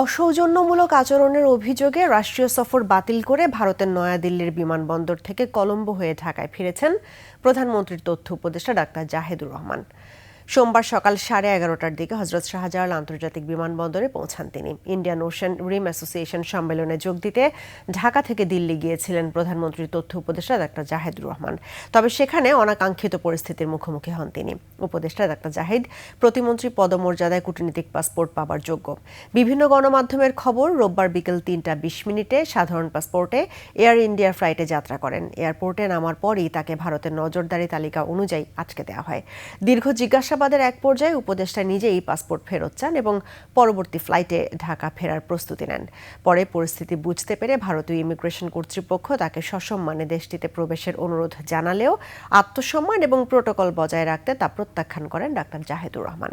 অসৌজন্যমূলক আচরণের অভিযোগে রাষ্ট্রীয় সফর বাতিল করে ভারতের নয়াদিল্লির বিমানবন্দর থেকে কলম্বো হয়ে ঢাকায় ফিরেছেন প্রধানমন্ত্রীর তথ্য উপদেষ্টা ডাক্তার জাহেদুর রহমান। সোমবার সকাল 11:30টার দিকে হজরত শাহজালাল আন্তর্জাতিক বিমানবন্দরে পৌঁছান তিনি। ইন্ডিয়ান ওশেন রিম অ্যাসোসিয়েশন সম্মেলনে যোগ দিতে ঢাকা থেকে দিল্লি গিয়েছিলেন প্রধানমন্ত্রীর তথ্য উপদেষ্টা ডাক্তার জাহেদুর রহমান। তবে সেখানে অনাকাঙ্ক্ষিত পরিস্থিতির মুখোমুখি হন তিনি। উপদেষ্টা ডাক্তার জাহিদ প্রতিমন্ত্রী পদমর্যাদায় কূটনীতিক পাসপোর্ট পাবার যোগ্য। বিভিন্ন গণমাধ্যমের খবর, রোববার বিকেল 3টা 20 মিনিটে সাধারণ পাসপোর্টে এয়ার ইন্ডিয়ার ফ্লাইটে যাত্রা করেন। এয়ারপোর্টে নামার পরই তাকে ভারতের নজরদারি তালিকা অনুযায়ী আটকে দেওয়া হয়। দীর্ঘ জিজ্ঞাসাবাদের এক পর্যায়ে উপদেষ্টা নিজেই পাসপোর্ট ফেরত চান এবং পরবর্তী ফ্লাইটে ঢাকা ফেরার প্রস্তুতি নেন। পরে পরিস্থিতি বুঝতে পেরে ভারতীয় ইমিগ্রেশন কর্তৃপক্ষ তাকে সসম্মানে দেশটিতে প্রবেশের অনুরোধ জানালেও আত্মসম্মান এবং প্রোটোকল বজায় রাখতে তা প্রত্যাখ্যান করেন ডাক্তার জাহেদুর রহমান।